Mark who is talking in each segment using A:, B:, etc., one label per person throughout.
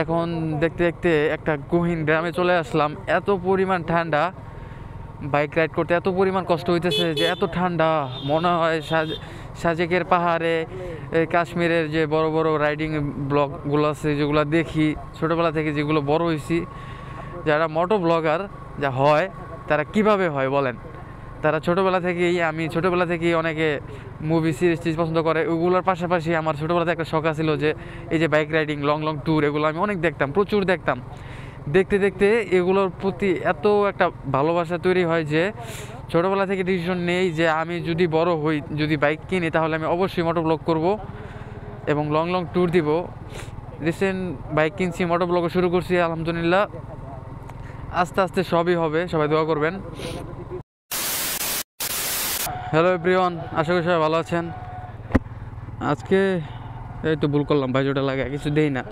A: এখন দেখতে দেখতে একটা গহীন গ্রামে চলে আসলাম। এত পরিমাণ ঠান্ডা, বাইক রাইড করতে এত পরিমাণ কষ্ট হইতেছে যে এত ঠান্ডা মনে হয় সাজেকের পাহাড়ে, কাশ্মীরের যে বড় বড় রাইডিং ব্লগগুলো আছে যেগুলো দেখি ছোটোবেলা থেকে, যেগুলো বড় হয়েছি, যারা মোটো ব্লগার যা হয় তারা কিভাবে হয় বলেন? তারা আমি ছোটোবেলা থেকেই অনেকে মুভি সিরিজ পছন্দ করে, ওগুলোর পাশাপাশি আমার ছোটোবেলাতে একটা শখ ছিল যে এই যে bike riding, long long tour, এগুলো আমি অনেক দেখতাম, প্রচুর দেখতাম। দেখতে দেখতে এগুলোর প্রতি এত একটা ভালোবাসা তৈরি হয় যে ছোটোবেলা থেকে ডিসিশন নেই যে আমি যদি বড় হই, যদি বাইক কিনি, তাহলে আমি অবশ্যই মোটো ব্লগ করব এবং লং লং ট্যুর দিব। রিসেন্ট বাইক কিনছি, মোটো ব্লগও শুরু করছি, আলহামদুলিল্লাহ আস্তে আস্তে সবই হবে, সবাই দোয়া করবেন। হ্যালো এভরিওয়ান, আশা করি সবাই ভালো আছেন। আজকে এই তো ভুল করলাম, ভাইজোটা লাগে কিছু দেই না।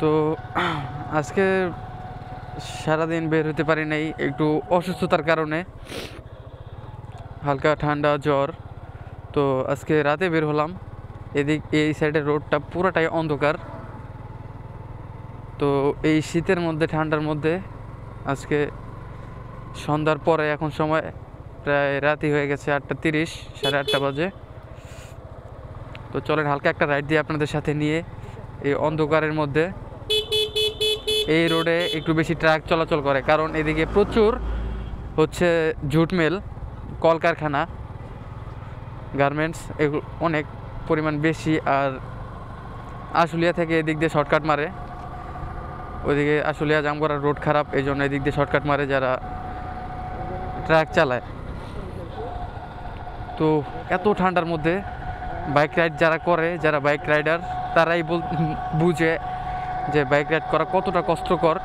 A: তো আজকে সারাদিন বের হতে পারি নাই, একটু অসুস্থতার কারণে, হালকা ঠান্ডা জ্বর। তো আজকে রাতে বের হলাম। এই সাইডের রোডটা পুরোটাই অন্ধকার। তো এই শীতের মধ্যে, ঠান্ডার মধ্যে আজকে সন্ধ্যার পরে, এখন সময় প্রায় রাতই হয়ে গেছে, 8:30, 8:30 বাজে। তো চলেন হালকা একটা রাইড দিয়ে আপনাদের সাথে নিয়ে এই অন্ধকারের মধ্যে। এই রোডে একটু বেশি ট্রাক চলাচল করে, কারণ এদিকে প্রচুর হচ্ছে জুট মিল, কলকারখানা, গার্মেন্টস, এগুলো অনেক পরিমাণ বেশি। আর আশুলিয়া থেকে এদিক দিয়ে শর্টকাট মারে, ওইদিকে আশুলিয়া জামগড়ার রোড খারাপ, এই জন্য এদিক দিয়ে শর্টকাট মারে যারা ট্রাক চালায়। তো এত ঠান্ডার মধ্যে বাইক রাইড যারা করে, যারা বাইক রাইডার, তারাই বুঝে যে বাইক রাইড করা কতটা কষ্টকর।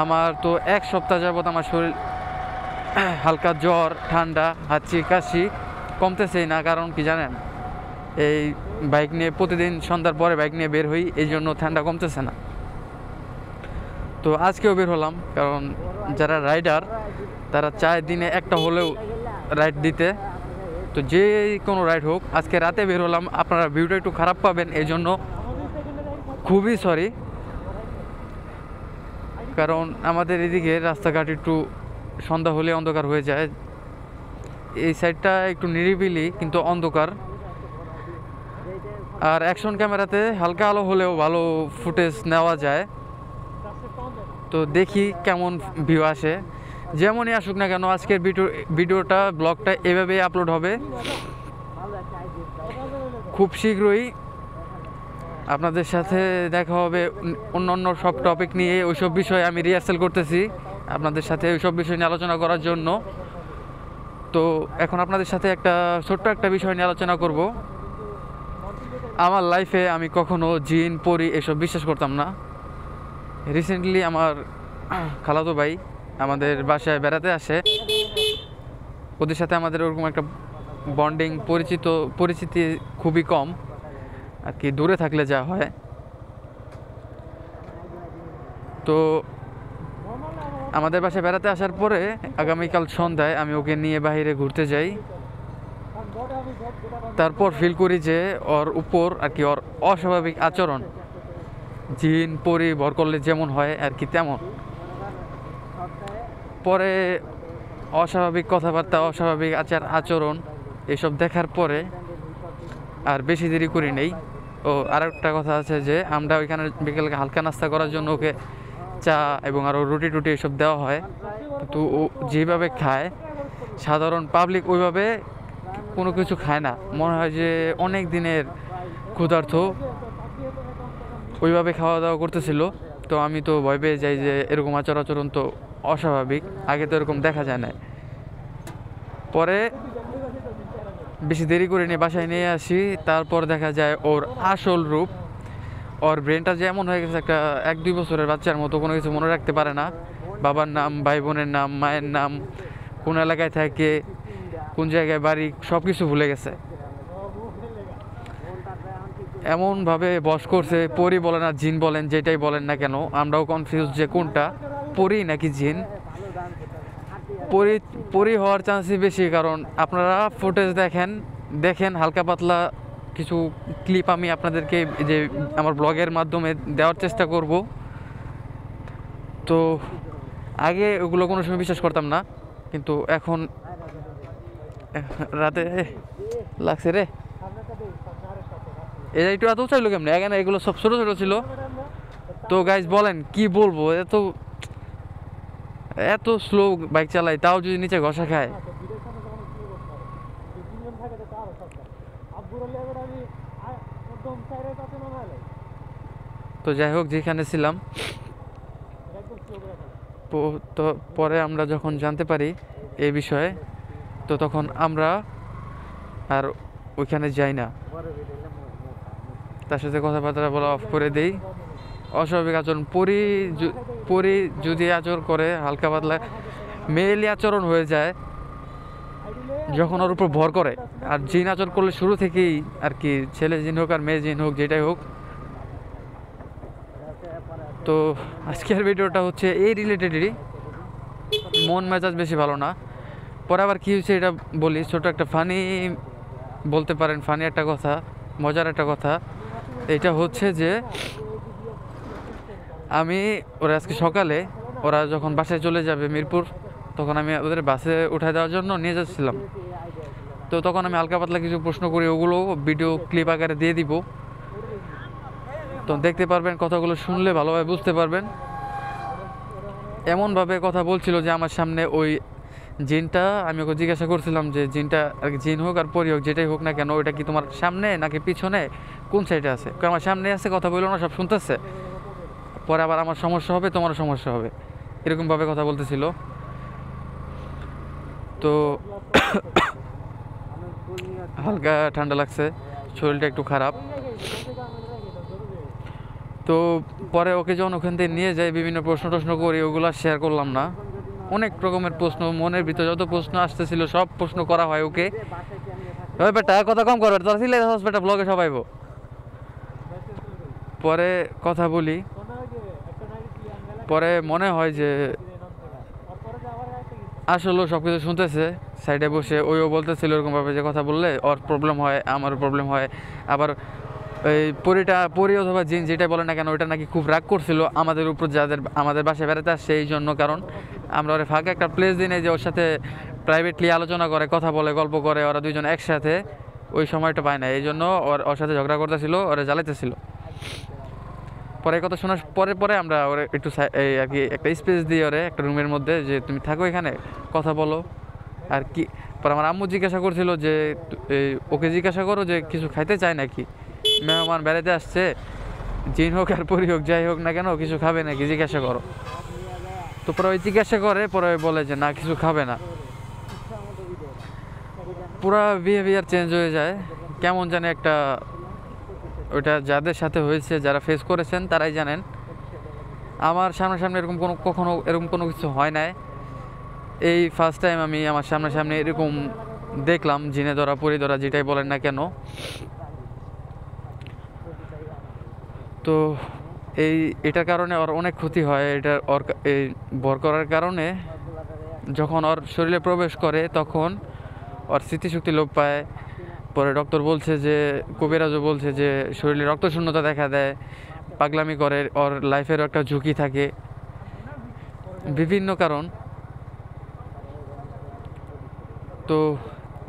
A: আমার তো এক সপ্তাহ যাবৎ আমার শরীর হালকা জ্বর, ঠান্ডা, হাঁচি কাশি কমতেছেই না। কারণ কি জানেন, এই বাইক নিয়ে প্রতিদিন সন্ধ্যার পরে বাইক নিয়ে বের হই, এই জন্য ঠান্ডা কমতেছে না। তো আজকেও বের হলাম, কারণ যারা রাইডার তারা চায় দিনে একটা হলেও রাইড দিতে। তো যে কোনো রাইড হোক, আজকে রাতে বের হলাম। আপনারা ভিউটা একটু খারাপ পাবেন, এই জন্য খুবই সরি। কারণ আমাদের এদিকে রাস্তাঘাট একটু সন্ধ্যা হলে অন্ধকার হয়ে যায়। এই সাইডটা একটু নিরিবিলি কিন্তু অন্ধকার। আর অ্যাকশন ক্যামেরাতে হালকা আলো হলেও ভালো ফুটেজ নেওয়া যায়। তো দেখি কেমন ভিউ আসে। যেমনই আসুক না কেন, আজকের ভিডিওটা, ব্লগটা এভাবেই আপলোড হবে। খুব শীঘ্রই আপনাদের সাথে দেখা হবে অন্য সব টপিক নিয়ে। ওইসব বিষয়ে আমি রিহার্সাল করতেছি আপনাদের সাথে ওইসব বিষয় নিয়ে আলোচনা করার জন্য। তো এখন আপনাদের সাথে ছোট্ট একটা বিষয় নিয়ে আলোচনা করব। আমার লাইফে আমি কখনো জিন, পরি এসব বিশ্বাস করতাম না। রিসেন্টলি আমার খালাতো ভাই আমাদের বাসায় বেড়াতে আসে, ওদের সাথে আমাদের ওরকম একটা বন্ডিং, পরিচিতি খুবই কম আর কি, দূরে থাকলে যা হয়। তো আমাদের বাসায় বেড়াতে আসার পরে আগামীকাল সন্ধ্যায় আমি ওকে নিয়ে বাইরে ঘুরতে যাই। তারপর ফিল করি যে ওর উপর আর কি, ওর অস্বাভাবিক আচরণ, জিন পরি ভর করলে যেমন হয় আর কি তেমন। পরে অস্বাভাবিক কথাবার্তা, অস্বাভাবিক আচরণ এসব দেখার পরে আর বেশি দেরি করি নেই। ও আরেকটা কথা আছে যে আমরা ওইখানে বিকেলে হালকা নাস্তা করার জন্য ওকে চা এবং আরও রুটি টুটি এসব দেওয়া হয়। কিন্তু ও যেভাবে খায়, সাধারণ পাবলিক ওইভাবে কোনো কিছু খায় না। মনে হয় যে অনেক দিনের ক্ষুধার্ত, ওইভাবে খাওয়া দাওয়া করতেছিল। তো আমি তো ভয় পেয়ে যাই যে এরকম আচরণ তো অস্বাভাবিক, আগে তো এরকম দেখা যায় না। পরে বেশি দেরি করে নিয়ে বাসায় নিয়ে আসি। তারপর দেখা যায় ওর আসল রূপ। ওর ব্রেনটা যেমন হয়ে গেছে একটা 1-2 বছরের বাচ্চার মতো, কোনো কিছু মনে রাখতে পারে না। বাবার নাম, ভাই বোনের নাম, মায়ের নাম, কোন এলাকায় থাকে, কোন জায়গায় বাড়ি, সব কিছু ভুলে গেছে। এমনভাবে বশ করছে, পরি বলেন আর জিন বলেন, যেটাই বলেন না কেন, আমরাও কনফিউজ যে কোনটা পরি নাকি জিন। পরি হওয়ার চান্সই বেশি, কারণ আপনারা ফুটেজ দেখেন হালকা পাতলা কিছু ক্লিপ আমি আপনাদেরকে যে আমার ব্লগের মাধ্যমে দেওয়ার চেষ্টা করব। তো আগে ওগুলো কোনো সময় বিশ্বাস করতাম না, কিন্তু এখন রাতে লাগছে রে, এটা একটু এত চাইলো কেমনি, এখানে এগুলো সব ছোটো ছোটো ছিল। তো গাইজ বলেন কি বলবো, এত এত স্লো বাইক চালাই তাও যদি নিচে ঘষা খায়। তো যাই হোক, যেখানে ছিলাম তো পরে আমরা যখন জানতে পারি এই বিষয়ে, তো তখন আমরা আর ওইখানে যাই না, তার সাথে কথাবার্তা বলা অফ করে দেই। অস্বাভাবিক আচরণ পরি যদি আচরণ করে হালকা পাতলা মেয়েলি আচরণ হয়ে যায় যখন ওর উপর ভর করে। আর জিন আচরণ করলে শুরু থেকেই আর কি, ছেলে জিন হোক আর মেয়ে জিন হোক যেটাই হোক। তো আজকের ভিডিওটা হচ্ছে এই রিলেটেডই, মন মেজাজ বেশি ভালো না। পরে আবার কী হয়েছে এটা বলি, ছোটো একটা ফানি বলতে পারেন, ফানি একটা কথা, মজার একটা কথা। এটা হচ্ছে যে আমি ওরা আজকে সকালে ওরা যখন বাসায় চলে যাবে মিরপুর, তখন আমি ওদের বাসে উঠায় দেওয়ার জন্য নিয়ে যাচ্ছিলাম। তো তখন আমি হালকা পাতলা কিছু প্রশ্ন করি, ওগুলো ভিডিও ক্লিপ আকারে দিয়ে দিব। তো দেখতে পারবেন, কথাগুলো শুনলে ভালোভাবে বুঝতে পারবেন। এমনভাবে কথা বলছিল যে আমার সামনে ওই জিনটা, আমি ওকে জিজ্ঞাসা করছিলাম যে জিনটা আর কি, জিন হোক আর পরি হোক যেটাই হোক না কেন, ওইটা কি তোমার সামনে নাকি পিছনে, কোন সাইডে আছে? আমার সামনে আছে, কথা বললো না, সব শুনতেছে। পরে আবার আমার সমস্যা হবে, তোমারও সমস্যা হবে, এরকমভাবে কথা বলতেছিল। তো হালকা ঠান্ডা লাগছে, শরীরটা একটু খারাপ। তো পরে ওকে যখন ওখান থেকে নিয়ে যাই, বিভিন্ন প্রশ্ন করি, ওগুলো শেয়ার করলাম না। অনেক রকমের প্রশ্ন, মনের ভিতরে যত প্রশ্ন আসতেছিল সব প্রশ্ন করা হয় ওকে। বেটা কথা কম করবে, তোর সিলে হসপিটাল ব্লগে সবাই। পরে কথা বলি, পরে মনে হয় যে আসলে সব কিছু শুনতেছে সাইডে বসে। ওইও বলতেছিল এরকমভাবে যে কথা বললে ওর প্রবলেম হয়, আমারও প্রবলেম হয়। আবার এই পরি অথবা জিন যেটা বলে না কেন, ওইটা নাকি খুব রাগ করছিল আমাদের উপর, যাদের আমাদের বাসায় বেড়াতে আসছে এই জন্য। কারণ আমরা ওরা ফাঁকা একটা প্লেস দিই যে ওর সাথে প্রাইভেটলি আলোচনা করে, কথা বলে, গল্প করে, ওরা দুইজন একসাথে ওই সময়টা পায় না, এই জন্য ওর সাথে ঝগড়া করতেছিল, ওরা জ্বালাইতেছিল। পরে কথা শোনার পরে আমরা ওরা একটু এই আর কি একটা স্পেস দিয়ে ওরে একটা রুমের মধ্যে, যে তুমি থাকো এখানে, কথা বলো আর কি। পরে আমার আম্মু জিজ্ঞাসা করছিল যে ওকে জিজ্ঞাসা করো যে কিছু খাইতে চায় নাকি, মেহমান বেড়াতে আসছে, জিন হোক আর পরি হোক যাই হোক না কেন, কিছু খাবে নাকি জিজ্ঞাসা করো। তো পরে ওই জিজ্ঞাসা করে, পরে বলে যে না কিছু খাবে না। পুরা বিহেভিয়ার চেঞ্জ হয়ে যায়, কেমন জানে একটা। ওইটা যাদের সাথে হয়েছে, যারা ফেস করেছেন তারাই জানেন। আমার সামনাসামনি এরকম কখনো এরকম কোনো কিছু হয় নাই, এই ফার্স্ট টাইম আমি আমার সামনাসামনি এরকম দেখলাম, জিনে ধরা পরি ধরা যেটাই বলেন না কেন। তো এটার কারণে ওর অনেক ক্ষতি হয়। এটা ওর এই ভর করার কারণে যখন ওর শরীরে প্রবেশ করে তখন ওর স্মৃতিশক্তি লোপ পায়। পরে ডক্টর বলছে যে, কবিরাজও বলছে যে শরীরে রক্তশূন্যতা দেখা দেয়, পাগলামি করে, ওর লাইফেরও একটা ঝুঁকি থাকে, বিভিন্ন কারণ। তো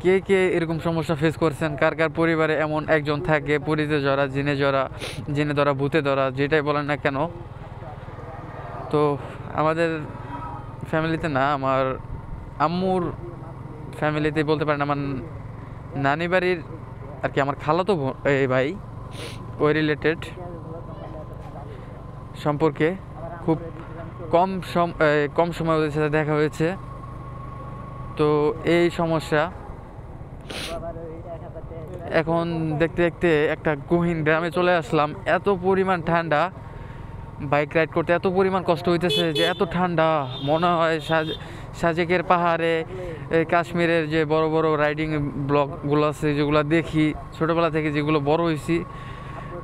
A: কে কে এরকম সমস্যা ফেস করছেন, কার কার পরিবারে এমন একজন থাকে পরিতে জড়া, জিনে ধরা, ভূতে ধরা যেটাই বলেন না কেন। তো আমাদের ফ্যামিলিতে না, আমার আম্মুর ফ্যামিলিতে বলতে পারেন, আমার নানি বাড়ির আর কি, আমার খালাতো ভাই ওই রিলেটেড সম্পর্কে খুব কম সময় ওদের সাথে দেখা হয়েছে। তো এই সমস্যা এখন দেখতে দেখতে একটা গহীন গ্রামে চলে আসলাম। এত পরিমাণ ঠান্ডা, বাইক রাইড করতে এত পরিমাণ কষ্ট হইতেছে যে এত ঠান্ডা, মনে হয় সাজেকের পাহাড়ে, কাশ্মীরের যে বড় বড় রাইডিং ব্লগগুলো আছে যেগুলো দেখি ছোটোবেলা থেকে, যেগুলো বড় হয়েছি,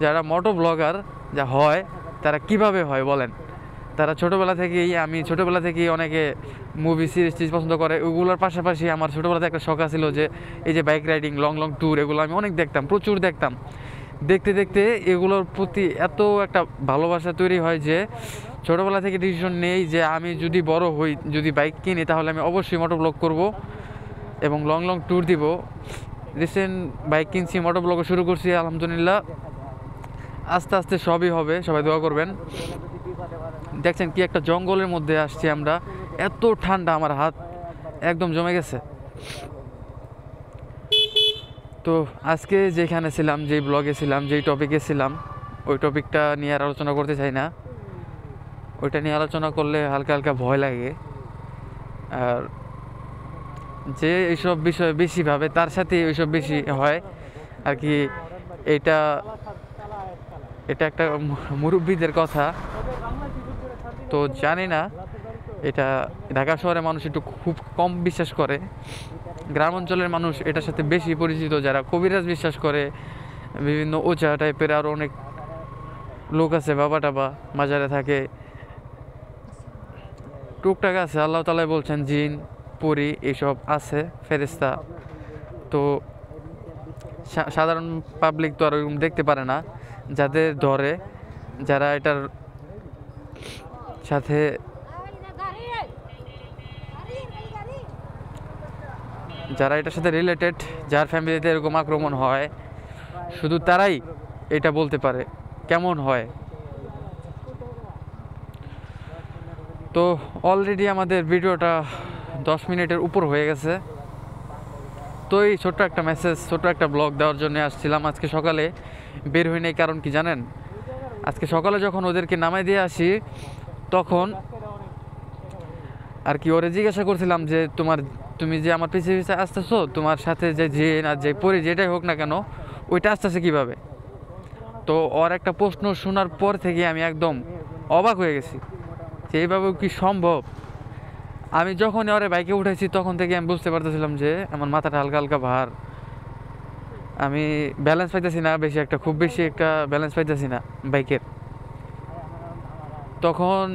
A: যারা মোটো ব্লগার যা হয় তারা কিভাবে হয় বলেন, তারা আমি ছোটোবেলা থেকেই অনেকে মুভি সিরিজ পছন্দ করে, ওগুলোর পাশাপাশি আমার ছোটোবেলাতে একটা শখ ছিল যে এই যে bike riding, long long tour, এগুলো আমি অনেক দেখতাম, প্রচুর দেখতাম। দেখতে দেখতে এগুলোর প্রতি এত একটা ভালোবাসা তৈরি হয় যে ছোটোবেলা থেকে ডিসিশন নেই যে আমি যদি বড় হই, যদি বাইক কিনি, তাহলে আমি অবশ্যই মোটোব্লগ করব এবং লং লং ট্যুর দিব। রিসেন্ট বাইক কিনছি, মোটোব্লগও শুরু করছি, আলহামদুলিল্লাহ আস্তে আস্তে সবই হবে, সবাই দোয়া করবেন। দেখছেন কি একটা জঙ্গলের মধ্যে আসছি আমরা, এত ঠান্ডা, আমার হাত একদম জমে গেছে। তো আজকে যেখানে ছিলাম, যেই ব্লগে ছিলাম, যেই টপিকে ছিলাম, ওই টপিকটা নিয়ে আর আলোচনা করতে চাই না। ওইটা নিয়ে আলোচনা করলে হালকা হালকা ভয় লাগে, আর যে এইসব বিষয়ে বেশি ভাবে তার সাথে ওইসব বেশি হয় আর কি। এটা এটা একটা মুরব্বীদের কথা, তো জানি না, এটা ঢাকা শহরের মানুষ একটু খুব কম বিশ্বাস করে, গ্রাম অঞ্চলের মানুষ এটার সাথে বেশি পরিচিত, যারা কবিরাজ বিশ্বাস করে, বিভিন্ন ওঝা টাইপের আরও অনেক লোক আছে, বাবা টাবা মাজারে থাকে, টুকটাক আছে। আল্লাহ তাআলা বলছেন জিন পরি এসব আছে, ফেরেশতা। তো সাধারণ পাবলিক তো আর ওরকম দেখতে পারে না, যাদের ধরে, যারা এটার সাথে রিলেটেড, যার ফ্যামিলিতে এরকম আক্রমণ হয়, শুধু তারাই এটা বলতে পারে কেমন হয়। তো অলরেডি আমাদের ভিডিওটা 10 মিনিটের উপর হয়ে গেছে। তো এই ছোট্ট একটা মেসেজ, ছোট্ট একটা ব্লগ দেওয়ার জন্য আসছিলাম। আজকে সকালে বের হই নাই, কারণ কি জানেন, আজকে সকালে যখন ওদেরকে নামাই দিয়ে আসি, তখন আর কি ওরে জিজ্ঞাসা করছিলাম যে তুমি যে আমার পিছিয়ে পিছিয়ে আসতেছো, তোমার সাথে যে জিন আর যে পরি যেটাই হোক না কেন, ওইটা আসতেছে কীভাবে? তো ওর একটা প্রশ্ন শোনার পর থেকে আমি একদম অবাক হয়ে গেছি যে এইভাবে কি সম্ভব। আমি যখন ওরে বাইকে উঠেছি তখন থেকে আমি বুঝতে পারতেছিলাম যে আমার মাথাটা হালকা হালকা ভার, আমি ব্যালেন্স পাইতেছি না বেশি একটা, খুব বেশি একটা ব্যালেন্স পাইতেছি না বাইকের। তখন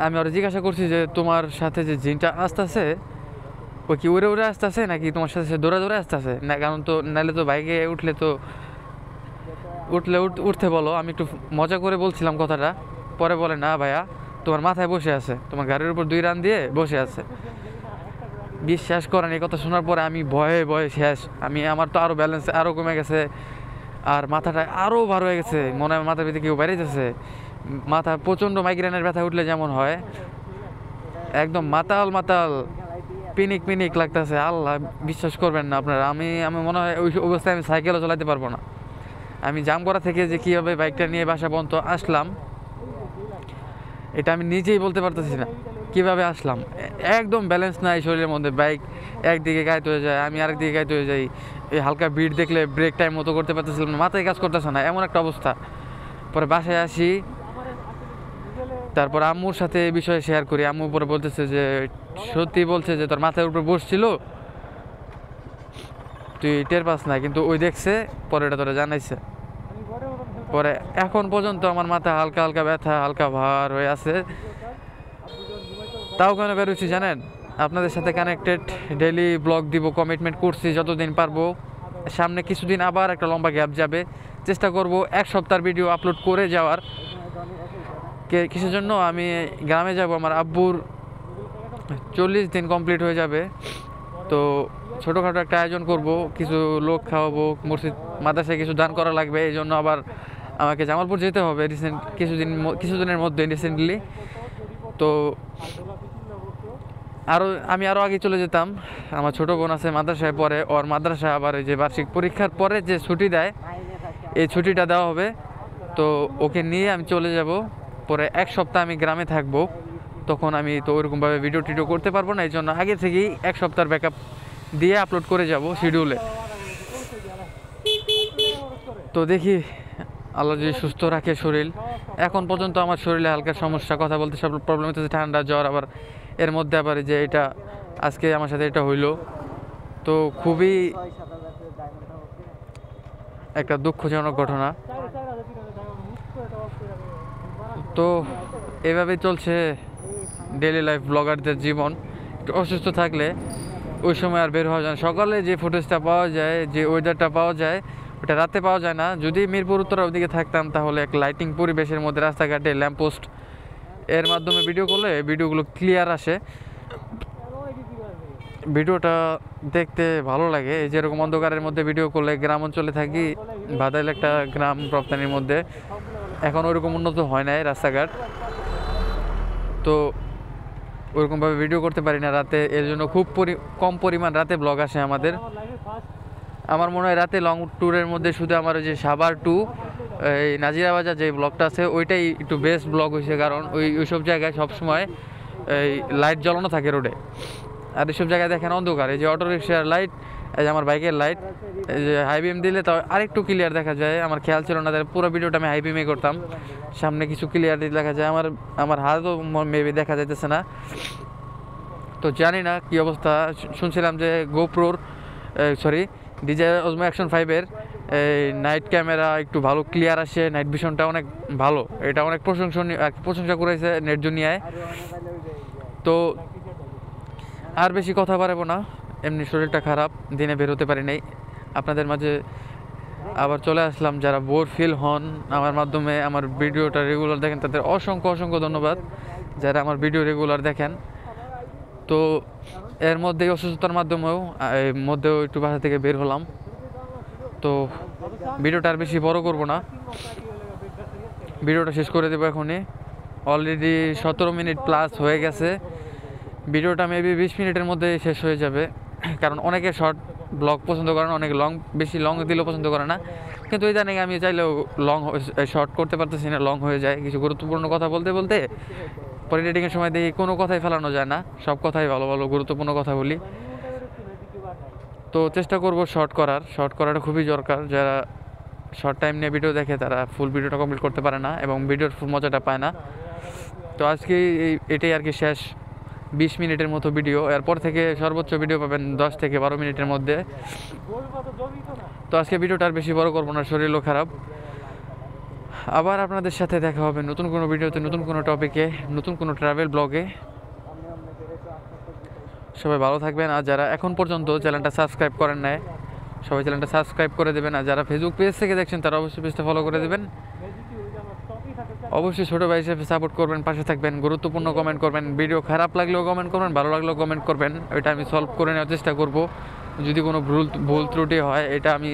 A: আমি ওরা জিজ্ঞাসা করছি যে তোমার সাথে যে জিনটা আসতেছে, ও কি উড়ে উড়ে আসতেছে নাকি তোমার সাথে সে দৌড়ে দৌড়ে আসতেছে না? কারণ তো নাহলে তো বাইকে উঠতে বলো। আমি একটু মজা করে বলছিলাম কথাটা, পরে বলে না ভাইয়া, তোমার মাথায় বসে আছে, তোমার গাড়ির উপর 2 রান দিয়ে বসে আছে। বিশ্বাস করেন, এই কথা শোনার পরে আমি ভয়ে ভয়ে শেষ। আমার তো আরও ব্যালেন্স আরও কমে গেছে, আর মাথাটা আরও ভার হয়ে গেছে, মনে হয় মাথার ভিতরে কেউ বেরিয়েছে। মাথা প্রচণ্ড মাইগ্রেনের ব্যথা উঠলে যেমন হয়, একদম মাতাল মাতাল পিনিক পিনিক লাগতেছে। আল্লাহ, বিশ্বাস করবেন না আপনারা, আমি মনে হয় ওই অবস্থায় আমি সাইকেলও চালাতে পারবো না। আমি জামগড়া থেকে যে কীভাবে বাইকটা নিয়ে বাসা পর্যন্ত আসলাম, এটা আমি নিজেই বলতে পারতেছি না কীভাবে আসলাম। একদম ব্যালেন্স নাই শরীরের মধ্যে, বাইক একদিকে গায়েত হয়ে যায়, আমি আরেকদিকে গায়েত হয়ে যাই। এই হালকা বিট দেখলে ব্রেক টাইম মতো করতে পারতেছিলাম না, মাথায় কাজ করতেছে না, এমন একটা অবস্থা। পরে বাসায় আসি, তারপর আম্মুর সাথে এই বিষয়ে শেয়ার করি। আম্মু পরে বলতেছে যে সত্যি বলছে যে তোর মাথার উপরে বসছিল, তুই টের পাস না, কিন্তু ওই দেখছে, পরে এটা তোরা জানাইছে। পরে এখন পর্যন্ত আমার মাথা হালকা হালকা ব্যথা, হালকা ভার হয়ে আছে। তাও কেন বেরোচ্ছি জানেন, আপনাদের সাথে কানেক্টেড, ডেইলি ব্লগ দিব, কমিটমেন্ট করছি যতদিন পারবো। সামনে কিছুদিন আবার একটা লম্বা গ্যাপ যাবে, চেষ্টা করব 1 সপ্তাহের ভিডিও আপলোড করে যাওয়ার। কিসের জন্য? আমি গ্রামে যাব, আমার আব্বুর 40 দিন কমপ্লিট হয়ে যাবে। তো ছোটোখাটো একটা আয়োজন করব, কিছু লোক খাওয়াবো, মসজিদ মাদ্রাসায় কিছু দান করা লাগবে, এই জন্য আবার আমাকে জামালপুর যেতে হবে কিছুদিনের মধ্যে, রিসেন্টলি। তো আমি আরও আগে চলে যেতাম। আমার ছোটো বোন আছে মাদ্রাসায় পড়ে, ওর মাদ্রাসা আবার ওই যে বার্ষিক পরীক্ষার পরে যে ছুটি দেয়, এই ছুটিটা দেওয়া হবে। তো ওকে নিয়ে আমি চলে যাব, পরে 1 সপ্তাহ আমি গ্রামে থাকবো। তখন আমি তো ওইরকমভাবে ভিডিও টিডিও করতে পারবো না, এই জন্য আগে থেকেই 1 সপ্তাহের ব্যাকআপ দিয়ে আপলোড করে যাব শিডিউলে। তো দেখি আল্লাহ যদি সুস্থ রাখে শরীর। এখন পর্যন্ত আমার শরীরে হালকা সমস্যা, কথা বলতে সব প্রবলেম হচ্ছে, ঠান্ডা জ্বর, আবার এর মধ্যে আবার যে এটা আজকে আমার সাথে এটা হইলো। তো খুবই একটা দুঃখজনক ঘটনা। তো এভাবেই চলছে ডেইলি লাইফ ব্লগারদের জীবন। একটু অসুস্থ থাকলে ওই সময় আর বের হওয়া যায় না। সকালে যে ফুটেজটা পাওয়া যায়, যে ওয়েদারটা পাওয়া যায়, ওটা রাতে পাওয়া যায় না। যদি মিরপুর উত্তরা ওদিকে থাকতাম তাহলে এক লাইটিং পরিবেশের মধ্যে রাস্তাঘাটে ল্যাম্পপোস্ট এর মাধ্যমে ভিডিও করলে ভিডিওগুলো ক্লিয়ার আসে, ভিডিওটা দেখতে ভালো লাগে। এই যেরকম অন্ধকারের মধ্যে ভিডিও করলে, গ্রাম অঞ্চলে থাকি, বাদাইল একটা গ্রাম রপ্তানির মধ্যে, এখন ওইরকম উন্নত হয় নাই রাস্তাঘাট, তো ওরকমভাবে ভিডিও করতে পারি না রাতে। এর জন্য খুব কম পরিমাণ রাতে ব্লগ আসে আমাদের। আমার মনে হয় রাতে লং ট্যুরের মধ্যে শুধু আমার ওই যে সাভার টু এই নাজিরা বাজার যে ব্লগটা আছে ওইটাই একটু বেস্ট ব্লগ হয়েছে, কারণ ওইসব জায়গায় সবসময় এই লাইট জ্বালানো থাকে রোডে। আর এইসব জায়গায় দেখেন অন্ধকার, এই যে অটো রিক্সার লাইট, এই যে আমার বাইকের লাইট, এই যে হাই বিম দিলে তো আরেকটু ক্লিয়ার দেখা যায়। আমার খেয়াল ছিল না, পুরো ভিডিওটা আমি হাই বিমে করতাম, সামনে কিছু ক্লিয়ার দেখা যায়, আমার হাতও মেবি দেখা যাইতেছে না। তো জানি না কি অবস্থা। শুনছিলাম যে গোপ্রোর DJI Osmo Action 5-এর এই নাইট ক্যামেরা একটু ভালো ক্লিয়ার আসে, নাইট ভিশনটা অনেক ভালো, এটা অনেক প্রশংসনীয় আর প্রশংসা করেছে নেট দুনিয়ায়। তো আর বেশি কথা বাড়াবো না, এমনি শরীরটা খারাপ, দিনে বের হতে পারি নাই। আপনাদের মাঝে আবার চলে আসলাম। যারা বোর ফিল হন আমার মাধ্যমে, আমার ভিডিওটা রেগুলার দেখেন, তাদের অসংখ্য অসংখ্য ধন্যবাদ যারা আমার ভিডিও রেগুলার দেখেন। তো এর মধ্যেই অসুস্থতার মধ্যেও একটু বাসা থেকে বের হলাম। তো ভিডিওটা আর বেশি বড় করব না, ভিডিওটা শেষ করে দেবো এখনই। অলরেডি 17 মিনিট প্লাস হয়ে গেছে। ভিডিওটা মেবি 20 মিনিটের মধ্যে শেষ হয়ে যাবে, কারণ অনেকে শর্ট ব্লগ পছন্দ করে না, অনেকে বেশি লং দিলেও পছন্দ করে না। কিন্তু এই জানি আমি চাইলেও শর্ট করতে পারতেছি না, লং হয়ে যায়। কিছু গুরুত্বপূর্ণ কথা বলতে বলতে পরে এডিটিংয়ের সময় দেখি কোনো কথাই ফেলানো যায় না, সব কথাই ভালো ভালো গুরুত্বপূর্ণ কথা বলি। তো চেষ্টা করব শর্ট করাটা খুবই দরকার। যারা শর্ট টাইম নিয়ে ভিডিও দেখে তারা ফুল ভিডিওটা কমপ্লিট করতে পারে না এবং ভিডিওর ফুল মজাটা পায় না। তো আজকে এটাই আর কি শেষ 20 মিনিটের মতো ভিডিও। এরপর থেকে সর্বোচ্চ ভিডিও পাবেন 10 থেকে 12 মিনিটের মধ্যে। তো আজকে ভিডিওটা আর বেশি বড় করবো না, শরীরও খারাপ। আবার আপনাদের সাথে দেখা হবে নতুন কোনো ভিডিওতে, নতুন কোনো টপিকে, নতুন কোনো ট্রাভেল ব্লগে। সবাই ভালো থাকবেন। আর যারা এখন পর্যন্ত চ্যানেলটা সাবস্ক্রাইব করেন নাই, সবাই চ্যানেলটা সাবস্ক্রাইব করে দেবেন। আর যারা ফেসবুক পেজ থেকে দেখছেন তারা অবশ্যই পেজটা ফলো করে দেবেন। অবশ্যই ছোটো ভাই হিসেবে সাপোর্ট করবেন, পাশে থাকবেন, গুরুত্বপূর্ণ কমেন্ট করবেন। ভিডিও খারাপ লাগলেও কমেন্ট করবেন, ভালো লাগলেও কমেন্ট করবেন, ওইটা আমি সলভ করে নেওয়ার চেষ্টা করব। যদি কোনো ভুল ত্রুটি হয় এটা আমি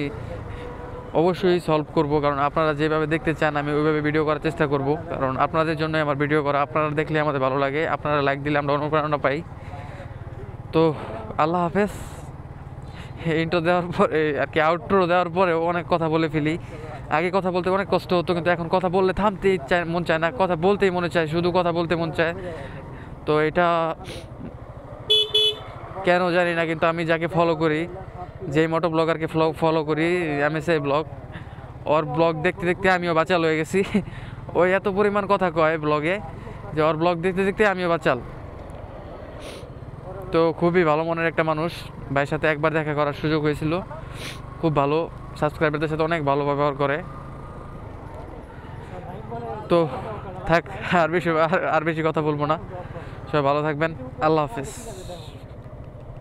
A: অবশ্যই সলভ করব, কারণ আপনারা যেভাবে দেখতে চান আমি ওইভাবে ভিডিও করার চেষ্টা করব। কারণ আপনাদের জন্যই আমার ভিডিও করা, আপনারা দেখলে আমাদের ভালো লাগে, আপনারা লাইক দিলে আমরা অনুপ্রেরণা পাই। তো আল্লাহ হাফেজ। ইন্ট্রো দেওয়ার পরে আর কি আউট্রো দেওয়ার পরে অনেক কথা বলে ফেলি। আগে কথা বলতে অনেক কষ্ট হতো, কিন্তু এখন কথা বললে থামতেই মন চায় না, কথা বলতেই মনে চায়, শুধু কথা বলতে মন চায়। তো এটা কেন জানি না, কিন্তু আমি যাকে ফলো করি, যেই মোটো ব্লগারকে ফলো করি, MSI ব্লগ, ওর ব্লগ দেখতে দেখতে আমিও বাচাল হয়ে গেছি। ওই এত পরিমাণ কথা কয় ব্লগে যে ওর ব্লগ দেখতে দেখতে আমিও বাচাল। তো খুবই ভালো মনের একটা মানুষ, ভাইয়ের সাথে একবার দেখা করার সুযোগ হয়েছিল, খুব ভালো, সাবস্ক্রাইবারদের সাথে অনেক ভালো ব্যবহার করে। তো থাক, আর বেশি কথা বলবো না, সবাই ভালো থাকবেন, আল্লাহ হাফেজ।